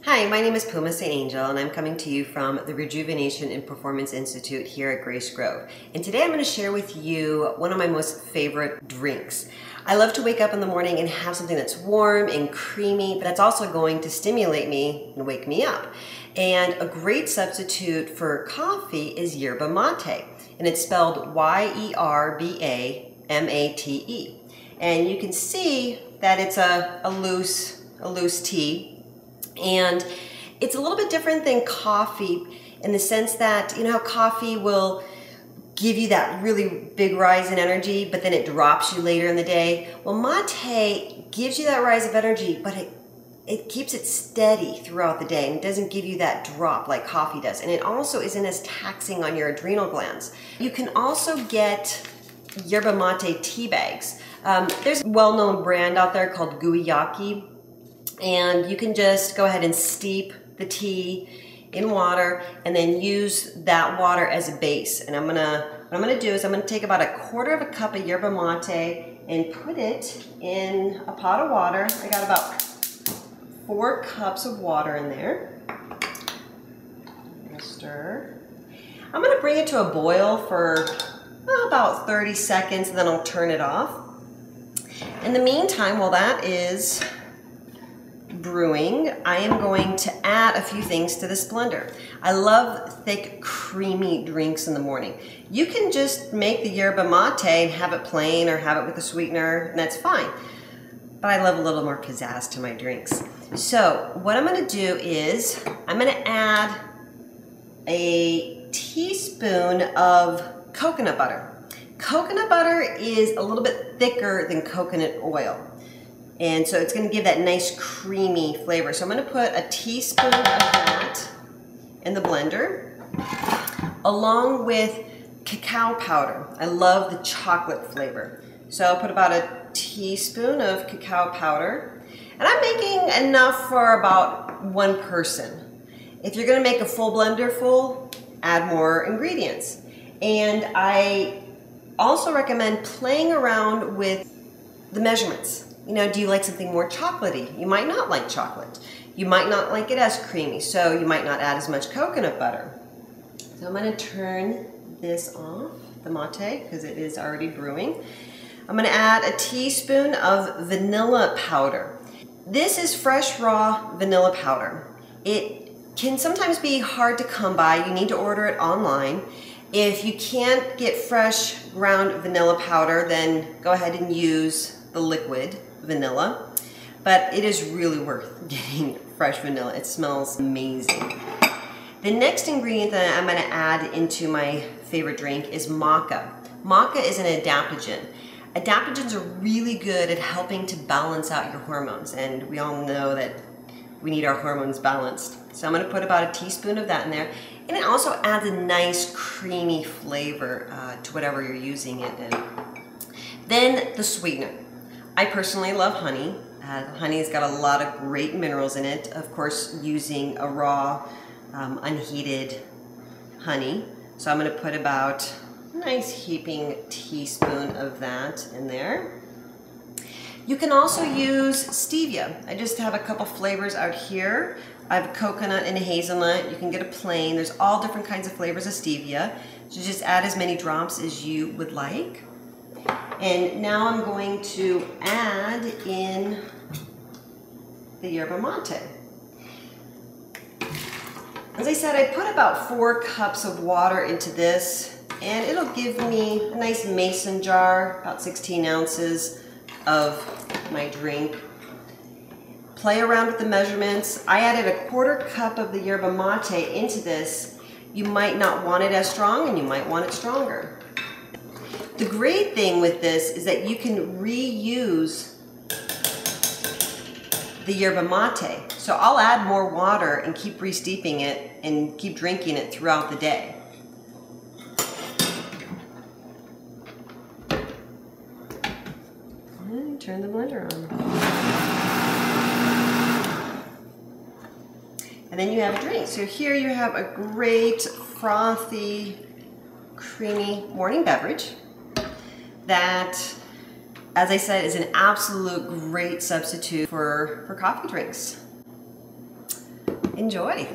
Hi, my name is Puma St. Angel, and I'm coming to you from the Rejuvenation and Performance Institute here at Grace Grove. And today I'm going to share with you one of my most favorite drinks. I love to wake up in the morning and have something that's warm and creamy, but that's also going to stimulate me and wake me up. And a great substitute for coffee is yerba mate, and it's spelled Y-E-R-B-A-M-A-T-E. And you can see that it's a loose tea. And it's a little bit different than coffee in the sense that, you know how coffee will give you that really big rise in energy, but then it drops you later in the day? Well, mate gives you that rise of energy, but it keeps it steady throughout the day and it doesn't give you that drop like coffee does. And it also isn't as taxing on your adrenal glands. You can also get yerba mate tea bags. There's a well-known brand out there called Guayaki. And you can just go ahead and steep the tea in water and then use that water as a base. And what I'm gonna do is I'm gonna take about 1/4 cup of yerba mate and put it in a pot of water. I got about 4 cups of water in there. I'm gonna stir. I'm gonna bring it to a boil for about 30 seconds and then I'll turn it off. In the meantime, while that is brewing, I am going to add a few things to this blender. I love thick, creamy drinks in the morning. You can just make the yerba mate and have it plain or have it with a sweetener, and that's fine. But I love a little more pizzazz to my drinks. So what I'm gonna do is I'm gonna add a teaspoon of coconut butter. Coconut butter is a little bit thicker than coconut oil. And so it's gonna give that nice creamy flavor. So I'm gonna put a teaspoon of that in the blender, along with cacao powder. I love the chocolate flavor. So I'll put about a teaspoon of cacao powder. And I'm making enough for about 1 person. If you're gonna make a full blender full, add more ingredients. And I also recommend playing around with the measurements. You know, do you like something more chocolatey? You might not like chocolate. You might not like it as creamy, so you might not add as much coconut butter. So I'm gonna turn this off, the mate, because it is already brewing. I'm gonna add a teaspoon of vanilla powder. This is fresh raw vanilla powder. It can sometimes be hard to come by. You need to order it online. If you can't get fresh ground vanilla powder, then go ahead and use the liquid vanilla, but it is really worth getting fresh vanilla. It smells amazing. The next ingredient that I'm going to add into my favorite drink is maca. Maca is an adaptogen. Adaptogens are really good at helping to balance out your hormones, and we all know that we need our hormones balanced. So I'm going to put about a teaspoon of that in there, and it also adds a nice creamy flavor to whatever you're using it in. Then the sweetener. I personally love honey. Honey's got a lot of great minerals in it. Of course, using a raw, unheated honey. So I'm gonna put about a nice heaping teaspoon of that in there. You can also use stevia. I just have a couple flavors out here. I have a coconut and a hazelnut. You can get a plain. There's all different kinds of flavors of stevia. So just add as many drops as you would like. And now I'm going to add in the yerba mate. As I said, I put about 4 cups of water into this, and it'll give me a nice mason jar, about 16 ounces of my drink. Play around with the measurements. I added a 1/4 cup of the yerba mate into this. You might not want it as strong, and you might want it stronger. The great thing with this is that you can reuse the yerba mate. So I'll add more water and keep re-steeping it and keep drinking it throughout the day. And turn the blender on. And then you have a drink. So here you have a great frothy, creamy morning beverage that, as I said, is an absolute great substitute for coffee drinks. Enjoy.